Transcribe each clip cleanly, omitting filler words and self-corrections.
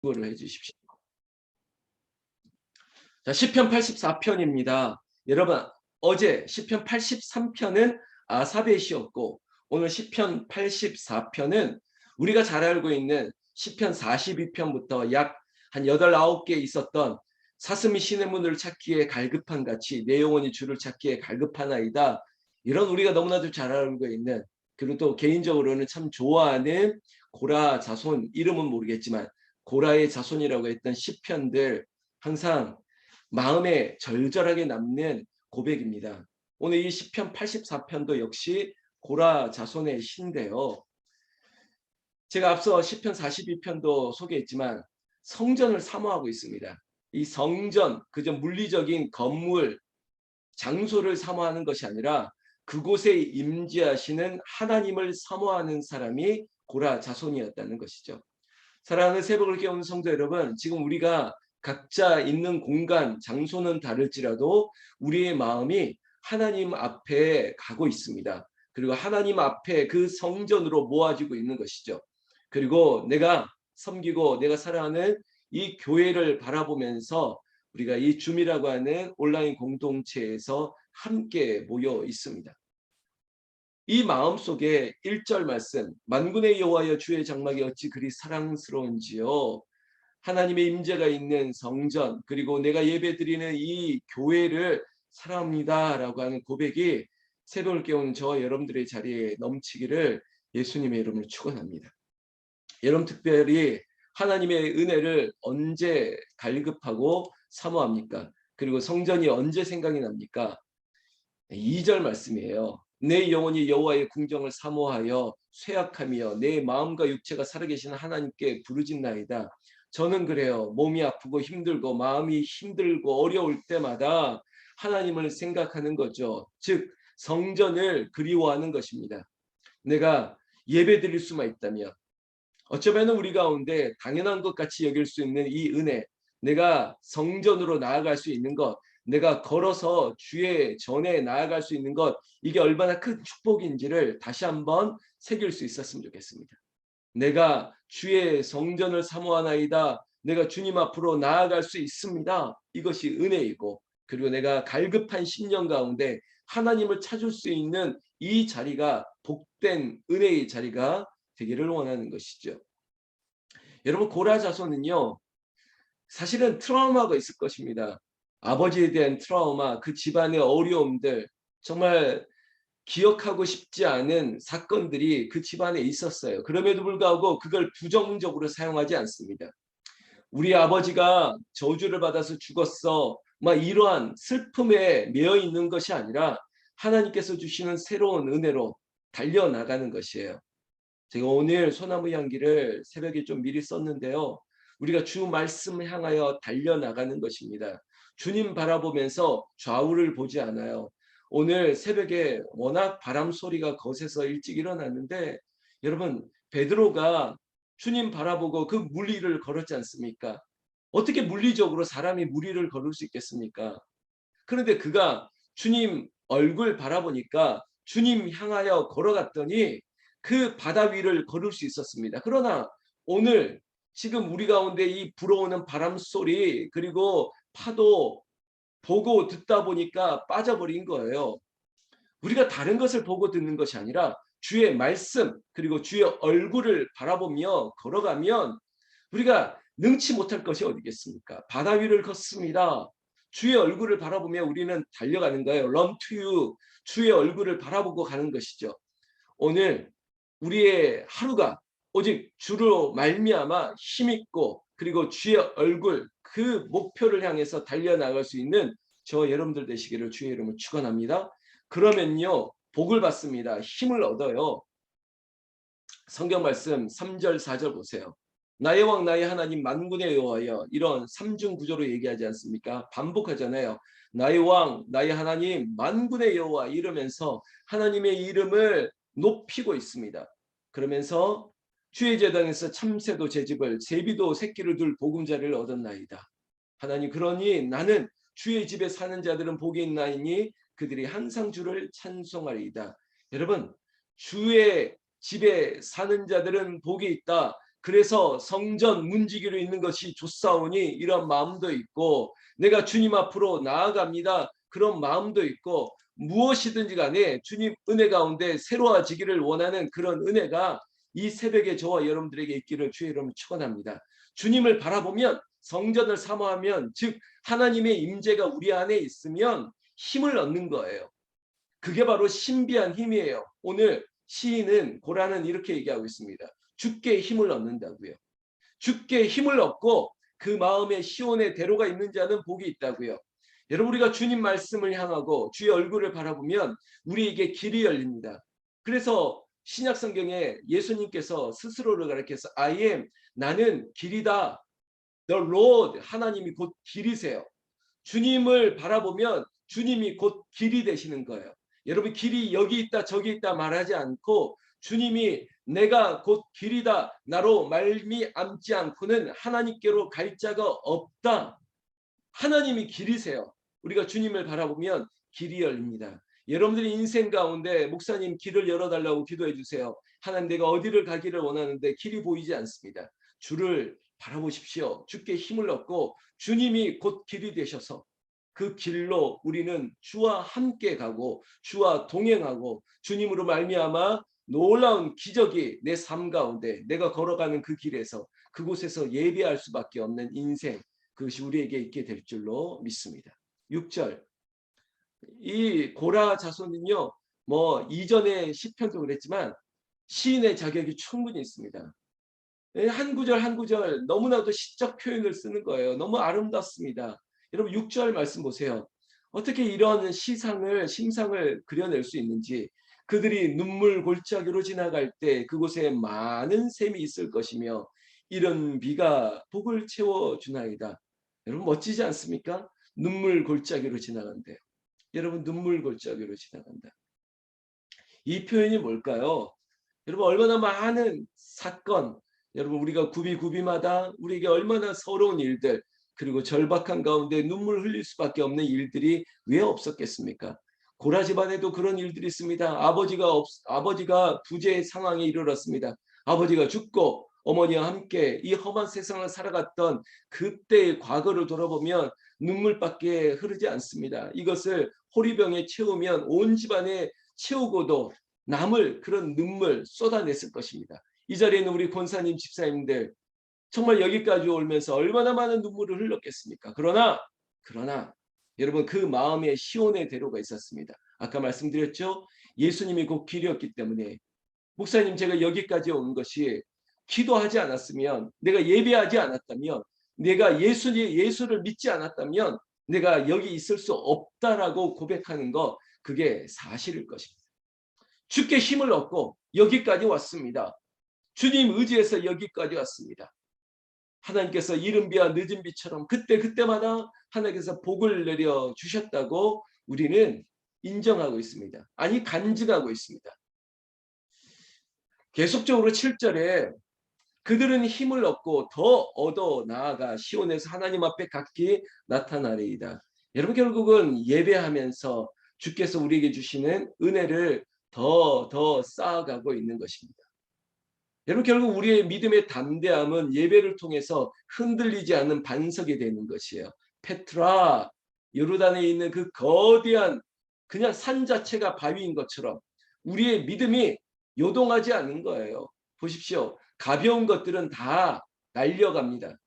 기도를 해주십시오. 자, 시편 84편입니다. 여러분, 어제 시편 83편은 아삽의 시였고 오늘 시편 84편은 우리가 잘 알고 있는 시편 42편부터 약 한 8, 9개 있었던 사슴이 신의 문을 찾기에 갈급한 같이 내 영혼이 주를 찾기에 갈급하나이다. 이런 우리가 너무나도 잘 알고 있는, 그리고 또 개인적으로는 참 좋아하는 고라 자손, 이름은 모르겠지만 고라의 자손이라고 했던 시편들, 항상 마음에 절절하게 남는 고백입니다. 오늘 이 시편 84편도 역시 고라 자손의 시인데요. 제가 앞서 시편 42편도 소개했지만 성전을 사모하고 있습니다. 이 성전, 그저 물리적인 건물, 장소를 사모하는 것이 아니라 그곳에 임재하시는 하나님을 사모하는 사람이 고라 자손이었다는 것이죠. 사랑하는 새벽을 깨우는 성도 여러분, 지금 우리가 각자 있는 공간, 장소는 다를지라도 우리의 마음이 하나님 앞에 가고 있습니다. 그리고 하나님 앞에 그 성전으로 모아지고 있는 것이죠. 그리고 내가 섬기고 내가 사랑하는 이 교회를 바라보면서 우리가 이 줌이라고 하는 온라인 공동체에서 함께 모여 있습니다. 이 마음속에 1절 말씀, 만군의 여호와여 주의 장막이 어찌 그리 사랑스러운지요. 하나님의 임재가 있는 성전, 그리고 내가 예배드리는 이 교회를 사랑합니다 라고 하는 고백이 새벽을 깨우는 저와 여러분들의 자리에 넘치기를 예수님의 이름으로 축원합니다. 여러분, 특별히 하나님의 은혜를 언제 갈급하고 사모합니까? 그리고 성전이 언제 생각이 납니까? 2절 말씀이에요. 내 영혼이 여호와의 궁정을 사모하여 쇠약하며 내 마음과 육체가 살아계신 하나님께 부르짖나이다. 저는 그래요. 몸이 아프고 힘들고 마음이 힘들고 어려울 때마다 하나님을 생각하는 거죠. 즉 성전을 그리워하는 것입니다. 내가 예배 드릴 수만 있다면, 어쩌면 우리 가운데 당연한 것 같이 여길 수 있는 이 은혜, 내가 성전으로 나아갈 수 있는 것, 내가 걸어서 주의 전에 나아갈 수 있는 것, 이게 얼마나 큰 축복인지를 다시 한번 새길 수 있었으면 좋겠습니다. 내가 주의 성전을 사모하나이다. 내가 주님 앞으로 나아갈 수 있습니다. 이것이 은혜이고, 그리고 내가 갈급한 심령 가운데 하나님을 찾을 수 있는 이 자리가 복된 은혜의 자리가 되기를 원하는 것이죠. 여러분, 고라 자손은요, 사실은 트라우마가 있을 것입니다. 아버지에 대한 트라우마, 그 집안의 어려움들, 정말 기억하고 싶지 않은 사건들이 그 집안에 있었어요. 그럼에도 불구하고 그걸 부정적으로 사용하지 않습니다. 우리 아버지가 저주를 받아서 죽었어, 막 이러한 슬픔에 매여 있는 것이 아니라 하나님께서 주시는 새로운 은혜로 달려나가는 것이에요. 제가 오늘 소나무 향기를 새벽에 좀 미리 썼는데요. 우리가 주 말씀 향하여 달려나가는 것입니다. 주님 바라보면서 좌우를 보지 않아요. 오늘 새벽에 워낙 바람 소리가 거세서 일찍 일어났는데, 여러분, 베드로가 주님 바라보고 그 물리를 걸었지 않습니까? 어떻게 물리적으로 사람이 물리를 걸을 수 있겠습니까? 그런데 그가 주님 얼굴 바라보니까 주님 향하여 걸어갔더니 그 바다 위를 걸을 수 있었습니다. 그러나 오늘 지금 우리 가운데 이 불어오는 바람 소리, 그리고 파도 보고 듣다 보니까 빠져버린 거예요. 우리가 다른 것을 보고 듣는 것이 아니라 주의 말씀, 그리고 주의 얼굴을 바라보며 걸어가면 우리가 능치 못할 것이 어디겠습니까? 바다 위를 걷습니다. 주의 얼굴을 바라보며 우리는 달려가는 거예요. Run to you. 주의 얼굴을 바라보고 가는 것이죠. 오늘 우리의 하루가 오직 주로 말미암아 힘있고, 그리고 주의 얼굴, 그 목표를 향해서 달려나갈 수 있는 저 여러분들 되시기를 주의 이름으로 축원합니다. 그러면요, 복을 받습니다. 힘을 얻어요. 성경 말씀 3절 4절 보세요. 나의 왕 나의 하나님 만군의 여호와여, 이런 삼중 구조로 얘기하지 않습니까? 반복하잖아요. 나의 왕 나의 하나님 만군의 여호와, 이러면서 하나님의 이름을 높이고 있습니다. 그러면서 주의 제단에서 참새도 제 집을, 제비도 새끼를 둘 보금자리를 얻었나이다. 하나님, 그러니 나는 주의 집에 사는 자들은 복이 있나이니 그들이 항상 주를 찬송하리이다. 여러분, 주의 집에 사는 자들은 복이 있다. 그래서 성전 문지기로 있는 것이 좋사오니 이런 마음도 있고, 내가 주님 앞으로 나아갑니다, 그런 마음도 있고, 무엇이든지 간에 주님 은혜 가운데 새로워지기를 원하는 그런 은혜가 이 새벽에 저와 여러분들에게 있기를 주의 이름으로 축원합니다. 주님을 바라보면, 성전을 사모하면, 즉 하나님의 임재가 우리 안에 있으면 힘을 얻는 거예요. 그게 바로 신비한 힘이에요. 오늘 시인은, 고라는 이렇게 얘기하고 있습니다. 주께 힘을 얻는다고요. 주께 힘을 얻고 그 마음에 시온의 대로가 있는 자는 복이 있다고요. 여러분, 우리가 주님 말씀을 향하고 주의 얼굴을 바라보면 우리에게 길이 열립니다. 그래서 신약 성경에 예수님께서 스스로를 가리켜서 I am, 나는 길이다. The Lord, 하나님이 곧 길이세요. 주님을 바라보면 주님이 곧 길이 되시는 거예요. 여러분, 길이 여기 있다 저기 있다 말하지 않고 주님이 내가 곧 길이다, 나로 말미암지 않고는 하나님께로 갈 자가 없다. 하나님이 길이세요. 우리가 주님을 바라보면 길이 열립니다. 여러분들의 인생 가운데 목사님 길을 열어달라고 기도해 주세요. 하나님, 내가 어디를 가기를 원하는데 길이 보이지 않습니다. 주를 바라보십시오. 주께 힘을 얻고 주님이 곧 길이 되셔서 그 길로 우리는 주와 함께 가고 주와 동행하고 주님으로 말미암아 놀라운 기적이 내 삶 가운데, 내가 걸어가는 그 길에서, 그곳에서 예배할 수밖에 없는 인생, 그것이 우리에게 있게 될 줄로 믿습니다. 6절, 이 고라 자손은요, 뭐 이전의 시편도 그랬지만 시인의 자격이 충분히 있습니다. 한 구절 한 구절 너무나도 시적 표현을 쓰는 거예요. 너무 아름답습니다. 여러분, 6절 말씀 보세요. 어떻게 이런 심상을 그려낼 수 있는지. 그들이 눈물 골짜기로 지나갈 때 그곳에 많은 샘이 있을 것이며 이런 비가 복을 채워주나이다. 여러분, 멋지지 않습니까? 눈물 골짜기로 지나간대요. 여러분, 눈물 골짜기로 지나간다. 이 표현이 뭘까요? 여러분, 얼마나 많은 사건, 여러분, 우리가 구비마다 우리에게 얼마나 서러운 일들, 그리고 절박한 가운데 눈물 흘릴 수밖에 없는 일들이 왜 없었겠습니까? 고라 집안에도 그런 일들이 있습니다. 아버지가 부재 상황에 이르렀습니다. 아버지가 죽고 어머니와 함께 이 험한 세상을 살아갔던 그때의 과거를 돌아보면 눈물밖에 흐르지 않습니다. 이것을 호리병에 채우면 온 집안에 채우고도 남을 그런 눈물 쏟아냈을 것입니다. 이 자리에는 우리 권사님, 집사님들 정말 여기까지 오면서 얼마나 많은 눈물을 흘렸겠습니까? 그러나 여러분, 그 마음에 시온의 대로가 있었습니다. 아까 말씀드렸죠? 예수님이 곧 길이었기 때문에. 목사님, 제가 여기까지 온 것이 기도하지 않았으면, 내가 예배하지 않았다면, 내가 예수를 믿지 않았다면 내가 여기 있을 수 없다라고 고백하는 거, 그게 사실일 것입니다. 주께 힘을 얻고 여기까지 왔습니다. 주님 의지해서 여기까지 왔습니다. 하나님께서 이른 비와 늦은 비처럼 그때마다 하나님께서 복을 내려 주셨다고 우리는 인정하고 있습니다. 아니, 간증하고 있습니다. 계속적으로 7절에 그들은 힘을 얻고 더 얻어 나아가 시온에서 하나님 앞에 각기 나타나리이다. 여러분, 결국은 예배하면서 주께서 우리에게 주시는 은혜를 더 쌓아가고 있는 것입니다. 여러분, 결국 우리의 믿음의 담대함은 예배를 통해서 흔들리지 않는 반석이 되는 것이에요. 페트라, 요르단에 있는 그 거대한 그냥 산 자체가 바위인 것처럼 우리의 믿음이 요동하지 않는 거예요. 보십시오. 가벼운 것들은 다 날려갑니다.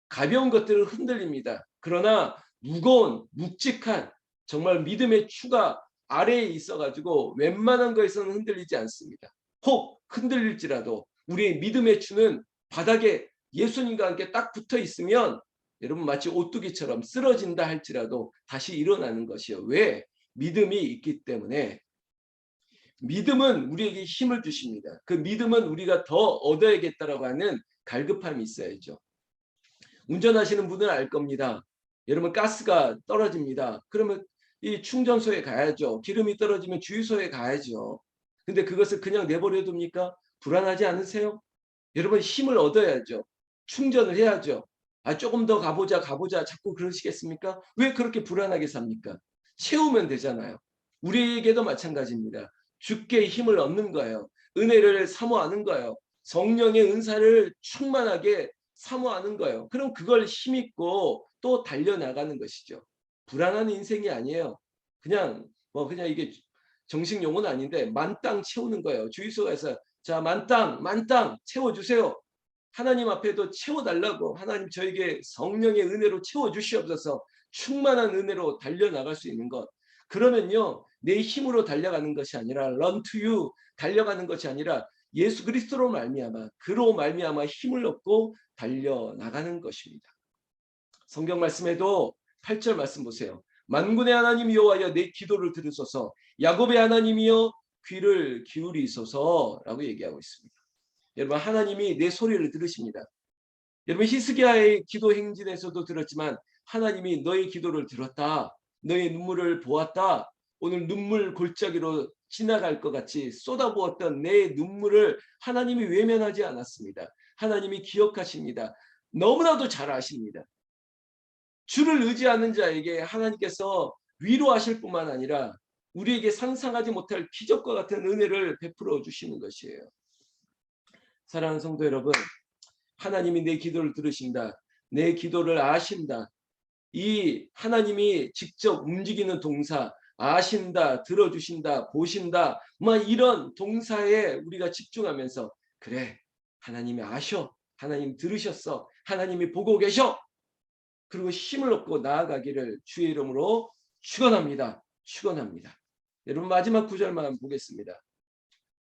가벼운 것들은 흔들립니다. 그러나 무거운, 묵직한 정말 믿음의 추가 아래에 있어가지고 웬만한 것에서는 흔들리지 않습니다. 혹 흔들릴지라도 우리의 믿음의 추는 바닥에 예수님과 함께 딱 붙어 있으면 여러분, 마치 오뚜기처럼 쓰러진다 할지라도 다시 일어나는 것이요. 왜? 믿음이 있기 때문에. 믿음은 우리에게 힘을 주십니다. 그 믿음은 우리가 더 얻어야겠다라고 하는 갈급함이 있어야죠. 운전하시는 분은 알 겁니다. 여러분, 가스가 떨어집니다. 그러면 이 충전소에 가야죠. 기름이 떨어지면 주유소에 가야죠. 근데 그것을 그냥 내버려 둡니까? 불안하지 않으세요? 여러분, 힘을 얻어야죠. 충전을 해야죠. 조금 더 가보자 자꾸 그러시겠습니까? 왜 그렇게 불안하게 삽니까? 채우면 되잖아요. 우리에게도 마찬가지입니다. 주께 힘을 얻는 거예요. 은혜를 사모하는 거예요. 성령의 은사를 충만하게 사모하는 거예요. 그럼 그걸 힘입고 또 달려나가는 것이죠. 불안한 인생이 아니에요. 그냥 이게 정식 용어는 아닌데 만땅 채우는 거예요. 주유소에서 자, 만땅 채워주세요. 하나님 앞에도 채워달라고. 하나님 저에게 성령의 은혜로 채워주시옵소서. 충만한 은혜로 달려나갈 수 있는 것. 그러면요, 내 힘으로 달려가는 것이 아니라 run to you 달려가는 것이 아니라 예수 그리스도로 말미암아 그로 말미암아 힘을 얻고 달려나가는 것입니다. 성경 말씀에도 8절 말씀 보세요. 만군의 하나님 여호와여 내 기도를 들으소서. 야곱의 하나님이여 귀를 기울이소서라고 얘기하고 있습니다. 여러분, 하나님이 내 소리를 들으십니다. 여러분, 히스기야의 기도 행진에서도 들었지만 하나님이 너의 기도를 들었다. 너의 눈물을 보았다. 오늘 눈물 골짜기로 지나갈 것 같이 쏟아부었던 내 눈물을 하나님이 외면하지 않았습니다. 하나님이 기억하십니다. 너무나도 잘 아십니다. 주를 의지하는 자에게 하나님께서 위로하실 뿐만 아니라 우리에게 상상하지 못할 기적과 같은 은혜를 베풀어 주시는 것이에요. 사랑하는 성도 여러분, 하나님이 내 기도를 들으신다. 내 기도를 아신다. 이 하나님이 직접 움직이는 동사, 아신다, 들어주신다, 보신다, 이런 동사에 우리가 집중하면서 그래, 하나님이 아셔, 하나님 들으셨어, 하나님이 보고 계셔. 그리고 힘을 얻고 나아가기를 주의 이름으로 축원합니다. 축원합니다. 여러분, 마지막 구절만 보겠습니다.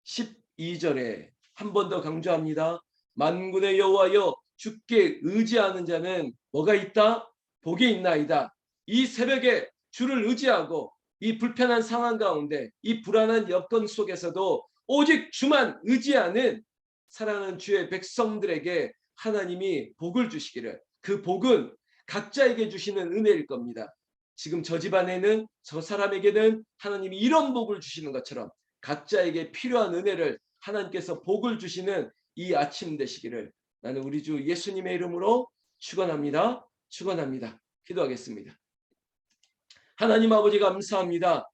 12절에 한 번 더 강조합니다. 만군의 여호와여 주께 의지하는 자는 뭐가 있다? 복이 있나이다. 이 새벽에 주를 의지하고 이 불편한 상황 가운데 이 불안한 여건 속에서도 오직 주만 의지하는 사랑하는 주의 백성들에게 하나님이 복을 주시기를, 그 복은 각자에게 주시는 은혜일 겁니다. 지금 저 집안에는, 저 사람에게는 하나님이 이런 복을 주시는 것처럼 각자에게 필요한 은혜를 하나님께서 복을 주시는 이 아침 되시기를 나는 우리 주 예수님의 이름으로 축원합니다. 축원합니다. 기도하겠습니다. 하나님 아버지 감사합니다.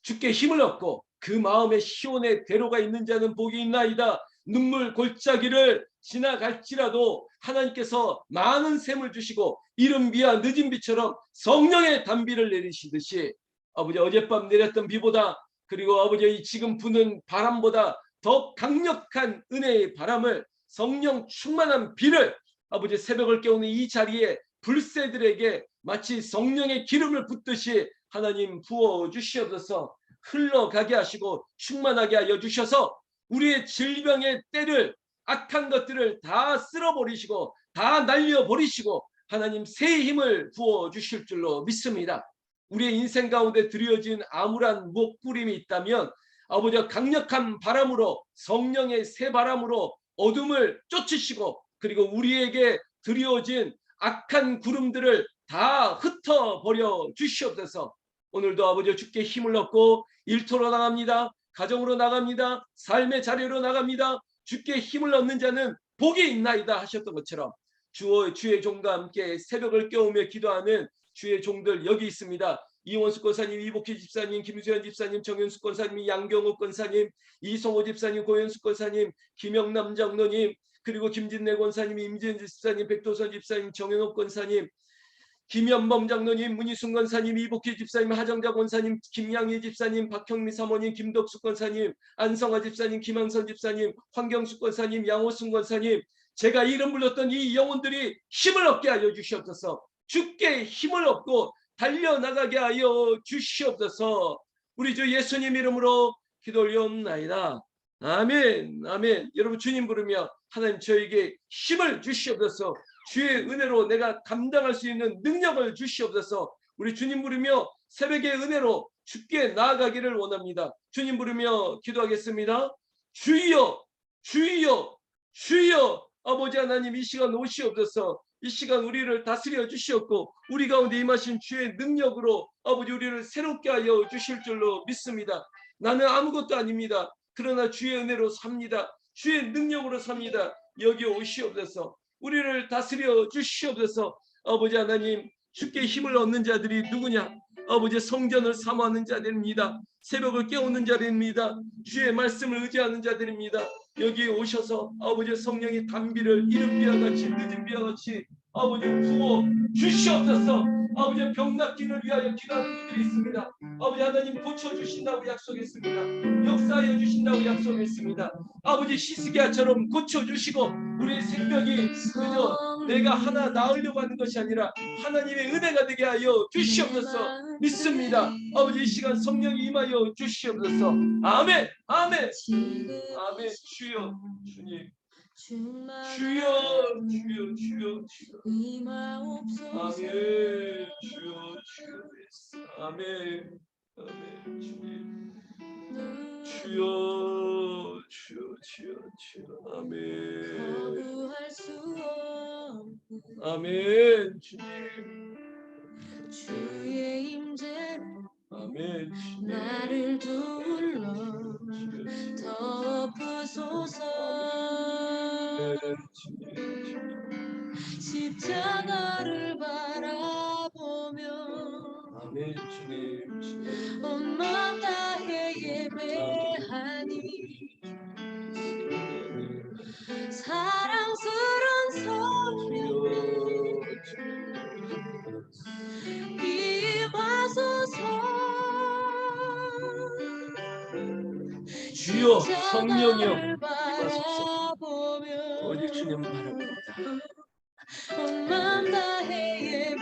주께 힘을 얻고 그 마음에 시온의 대로가 있는 자는 복이 있나이다. 눈물 골짜기를 지나갈지라도 하나님께서 많은 샘을 주시고 이른 비와 늦은 비처럼 성령의 단비를 내리시듯이 아버지 어젯밤 내렸던 비보다, 그리고 아버지 지금 부는 바람보다 더 강력한 은혜의 바람을, 성령 충만한 비를 아버지 새벽을 깨우는 이 자리에 불새들에게 마치 성령의 기름을 붓듯이 하나님 부어 주시옵소서. 흘러가게 하시고 충만하게 하여 주셔서 우리의 질병의 때를, 악한 것들을 다 쓸어버리시고 다 날려버리시고 하나님 새 힘을 부어 주실 줄로 믿습니다. 우리의 인생 가운데 드려진 암울한 목부림이 있다면 아버지가 강력한 바람으로, 성령의 새 바람으로 어둠을 쫓으시고 그리고 우리에게 드려진 악한 구름들을 다 흩어버려 주시옵소서. 오늘도 아버지 주께 힘을 얻고 일터로 나갑니다. 가정으로 나갑니다. 삶의 자리로 나갑니다. 주께 힘을 얻는 자는 복이 있나이다 하셨던 것처럼 주의 종과 함께 새벽을 깨우며 기도하는 주의 종들 여기 있습니다. 이원숙 권사님, 이복희 집사님, 김수현 집사님, 정현숙 권사님, 양경욱 권사님, 이성호 집사님, 고현숙 권사님, 김영남 장로님, 그리고 김진래 권사님, 임지은 집사님, 백도선 집사님, 정현옥 권사님, 김연범 장로님, 문희순 권사님, 이복희 집사님, 하정자 권사님, 김양희 집사님, 박형미 사모님, 김덕숙 권사님, 안성화 집사님, 김항선 집사님, 황경숙 권사님, 양호순 권사님, 제가 이름 불렀던 이 영혼들이 힘을 얻게 하여 주시옵소서. 주께 힘을 얻고 달려나가게 하여 주시옵소서. 우리 주 예수님 이름으로 기도 올려옵나이다. 아멘, 아멘. 여러분, 주님 부르며 하나님 저에게 힘을 주시옵소서. 주의 은혜로 내가 감당할 수 있는 능력을 주시옵소서. 우리 주님 부르며 새벽의 은혜로 주께 나아가기를 원합니다. 주님 부르며 기도하겠습니다. 주여, 주여, 주여. 아버지 하나님, 이 시간 오시옵소서. 이 시간 우리를 다스려 주시옵고 우리 가운데 임하신 주의 능력으로 아버지 우리를 새롭게 하여 주실 줄로 믿습니다. 나는 아무것도 아닙니다. 그러나 주의 은혜로 삽니다. 주의 능력으로 삽니다. 여기 오시옵소서. 우리를 다스려 주시옵소서. 아버지 하나님, 주께 힘을 얻는 자들이 누구냐? 아버지 성전을 사모하는 자들입니다. 새벽을 깨우는 자들입니다. 주의 말씀을 의지하는 자들입니다. 여기에 오셔서 아버지 성령의 단비를 이른 비와 같이 늦은 비와 같이 아버지 부어 주시옵소서. 아버지 병 낫기를 위하여 기도하는 분들이 있습니다. 아버지 하나님 고쳐주신다고 약속했습니다. 역사하여 주신다고 약속했습니다. 아버지 히스기야처럼 고쳐주시고 우리의 생명이 그저 내가 하나 나으려고 하는 것이 아니라 하나님의 은혜가 되게 하여 주시옵소서. 믿습니다. 아버지 이 시간 성령이 임하여 주시옵소서. 아멘 아멘 아멘. 주여 주님 주여 주여 주여 주여 아멘 주여 주여 아멘 아멘 주님 주여 주여 주여 주여 아멘 아멘 주님 주의 임재로 아멘 주님 나를 둘러 덮으소서. 십자가를 바라보며 아멘 주님 주님 온 마음 다해 예배하니 사랑스런 성령님 임하소서. 주여 성령이여 임하소서. 오직 주님 바랍니다. 온 마음 다해 예배